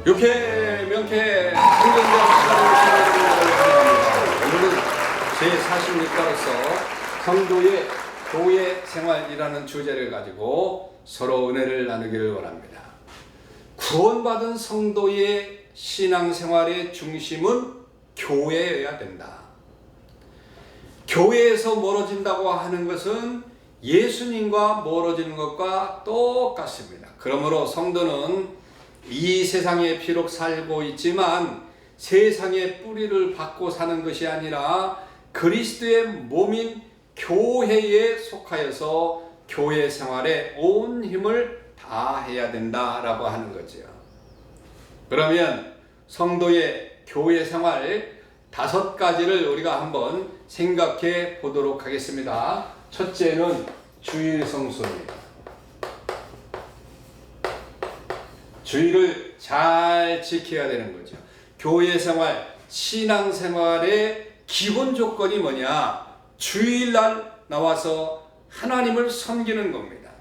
육회, 명쾌, 성경적 시간을 오늘은 제46가로서 성도의 교회 생활이라는 주제를 가지고 서로 은혜를 나누기를 원합니다. 구원받은 성도의 신앙생활의 중심은 교회여야 된다. 교회에서 멀어진다고 하는 것은 예수님과 멀어지는 것과 똑같습니다. 그러므로 성도는 이 세상에 비록 살고 있지만 세상의 뿌리를 받고 사는 것이 아니라 그리스도의 몸인 교회에 속하여서 교회 생활에 온 힘을 다해야 된다라고 하는 거죠. 그러면 성도의 교회 생활 5가지를 우리가 한번 생각해 보도록 하겠습니다. 첫째는 주일 성수입니다. 주일을 잘 지켜야 되는 거죠. 교회 생활, 신앙 생활의 기본 조건이 뭐냐? 주일날 나와서 하나님을 섬기는 겁니다.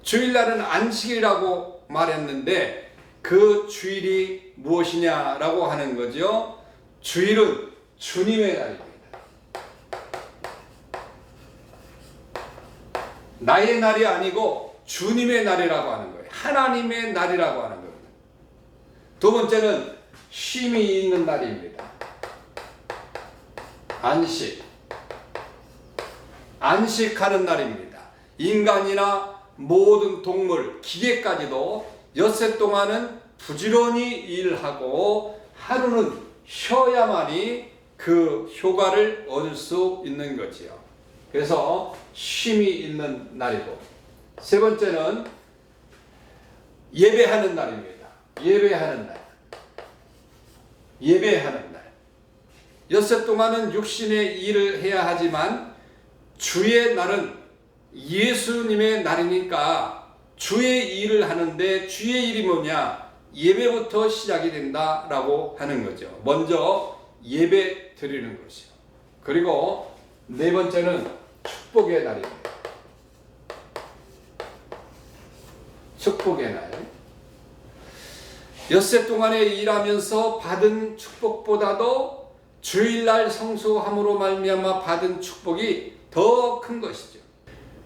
주일날은 안식이라고 말했는데 그 주일이 무엇이냐라고 하는 거죠. 주일은 주님의 날입니다. 나의 날이 아니고 주님의 날이라고 하는 거예요. 하나님의 날이라고 하는 겁니다. 두 번째는 쉼이 있는 날입니다. 안식하는 날입니다. 인간이나 모든 동물, 기계까지도 엿새 동안은 부지런히 일하고 하루는 쉬어야만이 그 효과를 얻을 수 있는 거지요. 그래서 쉼이 있는 날이고, 세 번째는 예배하는 날입니다. 예배하는 날. 엿새 동안은 육신의 일을 해야 하지만 주의 날은 예수님의 날이니까 주의 일을 하는데 주의 일이 뭐냐? 예배부터 시작이 된다라고 하는 거죠. 먼저 예배 드리는 것이요. 그리고 네 번째는 축복의 날입니다. 축복의 날. 엿새 동안에 일하면서 받은 축복보다도 주일날 성수함으로 말미암아 받은 축복이 더 큰 것이죠.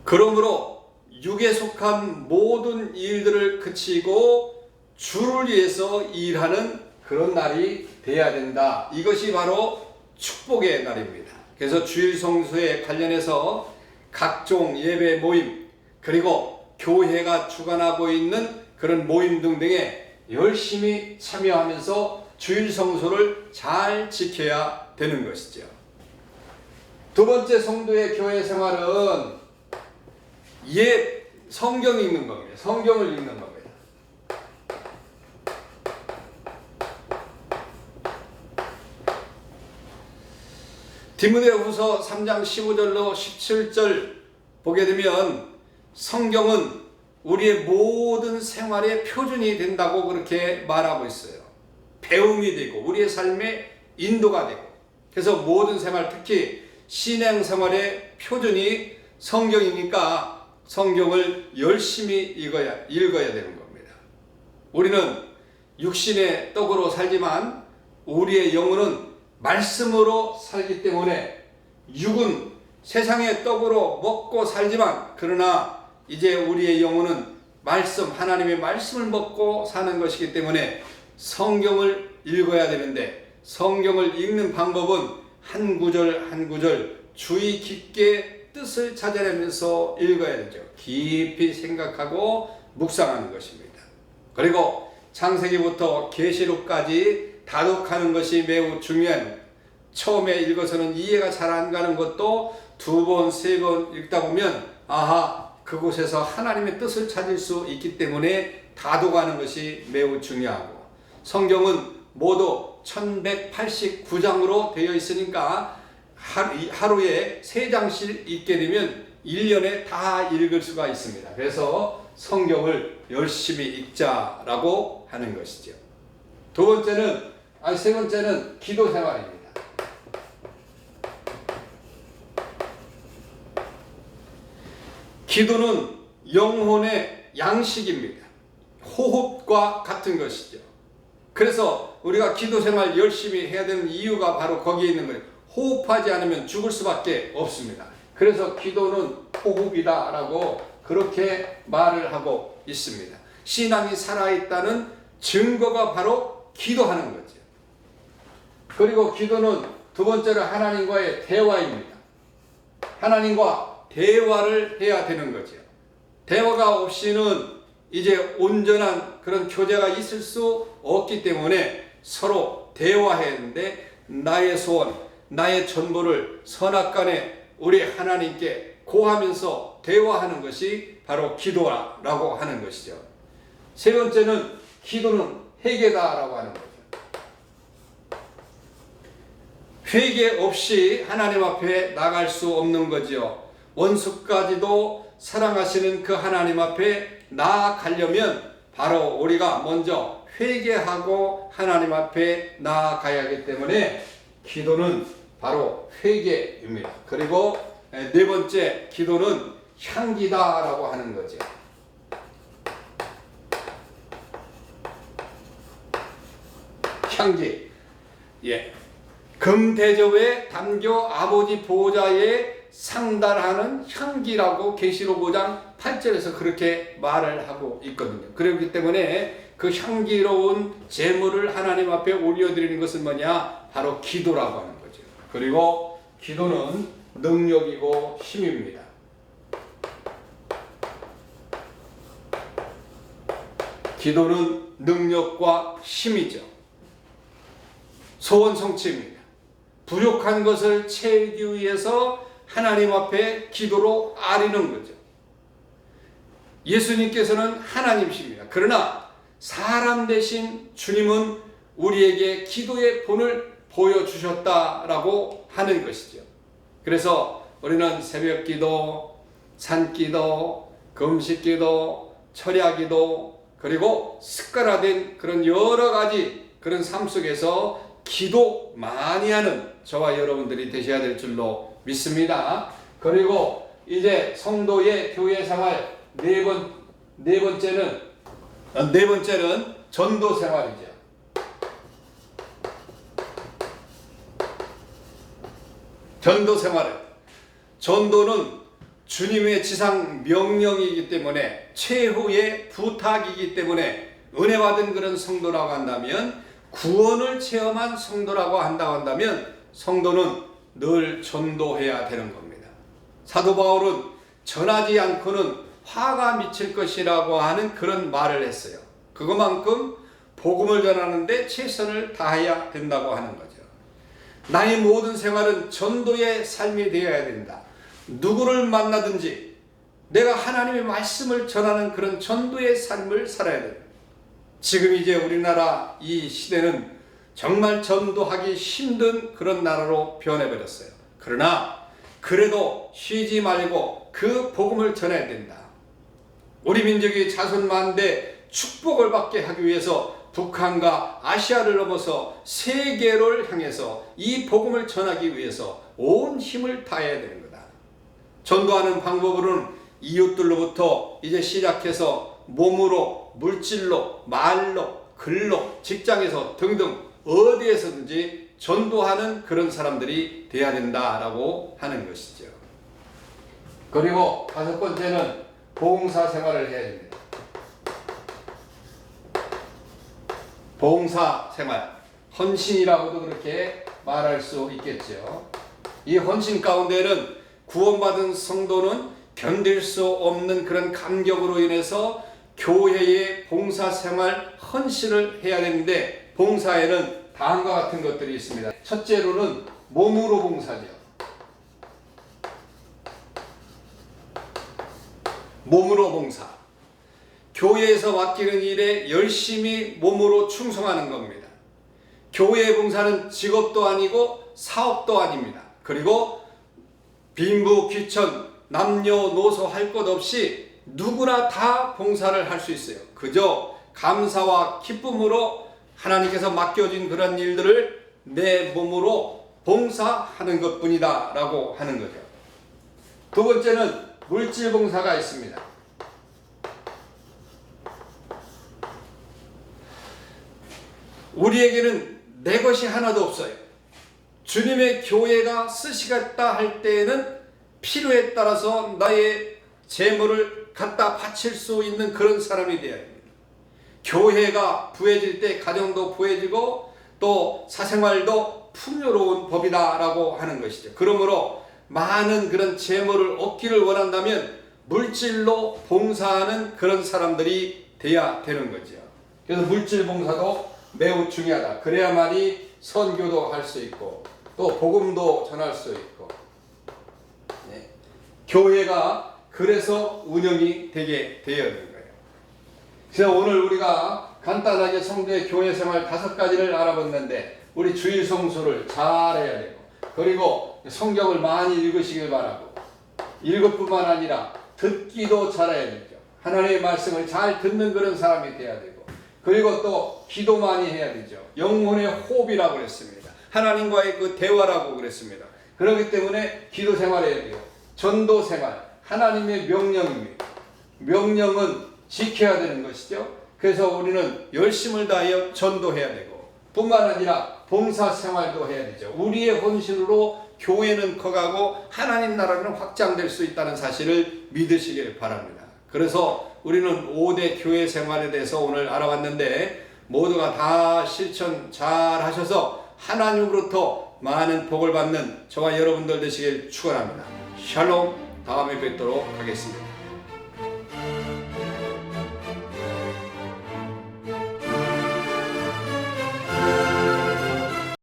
그러므로 육에 속한 모든 일들을 그치고 주를 위해서 일하는 그런 날이 돼야 된다. 이것이 바로 축복의 날입니다. 그래서 주일 성수에 관련해서 각종 예배 모임, 그리고 교회가 주관하고 있는 그런 모임 등등에 열심히 참여하면서 주일 성수를 잘 지켜야 되는 것이죠. 두 번째 성도의 교회 생활은 성경 읽는 겁니다. 성경을 읽는 겁니다. 디모데후서 3장 15절로 17절 보게 되면 성경은 우리의 모든 생활의 표준이 된다고 그렇게 말하고 있어요. 배움이 되고 우리의 삶의 인도가 되고, 그래서 모든 생활, 특히 신앙생활의 표준이 성경이니까 성경을 열심히 읽어야 되는 겁니다. 우리는 육신의 떡으로 살지만 우리의 영혼은 말씀으로 살기 때문에 육은 세상의 떡으로 먹고 살지만 그러나 이제 우리의 영혼은 하나님의 말씀을 먹고 사는 것이기 때문에 성경을 읽어야 되는데, 성경을 읽는 방법은 한 구절 한 구절 주의 깊게 뜻을 찾아내면서 읽어야 되죠. 깊이 생각하고 묵상하는 것입니다. 그리고 창세기부터 계시록까지 다독하는 것이 매우 중요한, 처음에 읽어서는 이해가 잘 안 가는 것도 2번, 3번 읽다 보면 그곳에서 하나님의 뜻을 찾을 수 있기 때문에 다독하는 것이 매우 중요하고, 성경은 모두 1189장으로 되어 있으니까 하루에 3장씩 읽게 되면 1년에 다 읽을 수가 있습니다. 그래서 성경을 열심히 읽자라고 하는 것이죠. 세 번째는 기도 생활입니다. 기도는 영혼의 양식입니다. 호흡과 같은 것이죠. 그래서 우리가 기도 생활 열심히 해야 되는 이유가 바로 거기에 있는 거예요. 호흡하지 않으면 죽을 수밖에 없습니다. 그래서 기도는 호흡이다라고 그렇게 말을 하고 있습니다. 신앙이 살아있다는 증거가 바로 기도하는 거죠. 그리고 기도는 두 번째로 하나님과의 대화입니다. 하나님과 대화를 해야 되는 거죠. 대화가 없이는 이제 온전한 그런 교제가 있을 수 없기 때문에 서로 대화해야 하는데, 나의 소원, 나의 전부를 선악간에 우리 하나님께 고하면서 대화하는 것이 바로 기도라고 하는 것이죠. 세 번째는 기도는 회개다라고 하는 거죠. 회개 없이 하나님 앞에 나갈 수 없는 거지요. 원수까지도 사랑하시는 그 하나님 앞에 나아가려면 바로 우리가 먼저 회개하고 하나님 앞에 나아가야 하기 때문에 기도는 바로 회개입니다. 그리고 네 번째, 기도는 향기다라고 하는 거죠. 향기. 예. 금대접에 담겨 아버지 보좌에 상달하는 향기라고 계시록 5장 8절에서 그렇게 말을 하고 있거든요. 그렇기 때문에 그 향기로운 제물을 하나님 앞에 올려드리는 것은 뭐냐? 바로 기도라고 하는 거죠. 그리고 기도는 능력이고 힘입니다. 기도는 능력과 힘이죠. 소원 성취입니다. 부족한 것을 채우기 위해서 하나님 앞에 기도로 아뢰는 거죠. 예수님께서는 하나님이십니다. 그러나 사람 대신 주님은 우리에게 기도의 본을 보여주셨다라고 하는 것이죠. 그래서 우리는 새벽기도, 산기도, 금식기도, 철야기도, 그리고 습관화된 그런 여러 가지 그런 삶 속에서 기도 많이 하는 저와 여러분들이 되셔야 될 줄로 믿습니다. 그리고 이제 성도의 교회 생활 네 번째는 전도 생활이죠. 전도 생활은, 전도는 주님의 지상 명령이기 때문에, 최후의 부탁이기 때문에 은혜 받은 그런 성도라고 한다면, 구원을 체험한 성도라고 한다면 성도는 늘 전도해야 되는 겁니다. 사도 바울은 전하지 않고는 화가 미칠 것이라고 하는 그런 말을 했어요. 그것만큼 복음을 전하는데 최선을 다해야 된다고 하는 거죠. 나의 모든 생활은 전도의 삶이 되어야 된다. 누구를 만나든지 내가 하나님의 말씀을 전하는 그런 전도의 삶을 살아야 된다. 지금 이제 우리나라 이 시대는 정말 전도하기 힘든 그런 나라로 변해버렸어요. 그러나 그래도 쉬지 말고 그 복음을 전해야 된다. 우리 민족이 자손만대 축복을 받게 하기 위해서 북한과 아시아를 넘어서 세계를 향해서 이 복음을 전하기 위해서 온 힘을 다해야 되는 거다. 전도하는 방법으로는 이웃들로부터 이제 시작해서 몸으로, 물질로, 말로, 글로, 직장에서 등등 어디에서든지 전도하는 그런 사람들이 돼야 된다라고 하는 것이죠. 그리고 다섯 번째는 봉사 생활을 해야 됩니다. 봉사 생활, 헌신이라고도 그렇게 말할 수 있겠죠. 이 헌신 가운데는 구원받은 성도는 견딜 수 없는 그런 감격으로 인해서 교회의 봉사생활 헌신을 해야 되는데, 봉사에는 다음과 같은 것들이 있습니다. 첫째로는 몸으로 봉사죠. 몸으로 봉사. 교회에서 맡기는 일에 열심히 몸으로 충성하는 겁니다. 교회의 봉사는 직업도 아니고 사업도 아닙니다. 그리고 빈부, 귀천, 남녀노소 할 것 없이 누구나 다 봉사를 할 수 있어요. 그저 감사와 기쁨으로 하나님께서 맡겨진 그런 일들을 내 몸으로 봉사하는 것뿐이다 라고 하는 거죠. 두 번째는 물질 봉사가 있습니다. 우리에게는 내 것이 하나도 없어요. 주님의 교회가 쓰시겠다 할 때에는 필요에 따라서 나의 재물을 갖다 바칠 수 있는 그런 사람이 되어야 됩니다. 교회가 부해질 때 가정도 부해지고 또 사생활도 풍요로운 법이다라고 하는 것이죠. 그러므로 많은 그런 재물을 얻기를 원한다면 물질로 봉사하는 그런 사람들이 돼야 되는 거죠. 그래서 물질 봉사도 매우 중요하다. 그래야만이 선교도 할 수 있고 또 복음도 전할 수 있고, 네. 교회가 그래서 운영이 되게 되어야 되는 거예요. 그래서 오늘 우리가 간단하게 성도의 교회 생활 5가지를 알아봤는데 우리 주일 성수를 잘 해야 되고, 그리고 성경을 많이 읽으시길 바라고, 읽을 뿐만 아니라 듣기도 잘해야 되죠. 하나님의 말씀을 잘 듣는 그런 사람이 돼야 되고, 그리고 또 기도 많이 해야 되죠. 영혼의 호흡이라고 그랬습니다. 하나님과의 그 대화라고 그랬습니다. 그렇기 때문에 기도 생활해야 돼요. 전도 생활, 하나님의 명령입니다. 명령은 지켜야 되는 것이죠. 그래서 우리는 열심을 다하여 전도해야 되고, 뿐만 아니라 봉사 생활도 해야 되죠. 우리의 헌신으로 교회는 커가고 하나님 나라는 확장될 수 있다는 사실을 믿으시길 바랍니다. 그래서 우리는 5대 교회 생활에 대해서 오늘 알아봤는데 모두가 다 실천 잘 하셔서 하나님으로부터 많은 복을 받는 저와 여러분들 되시길 축원합니다. 샬롬. 다음에 뵙도록 하겠습니다.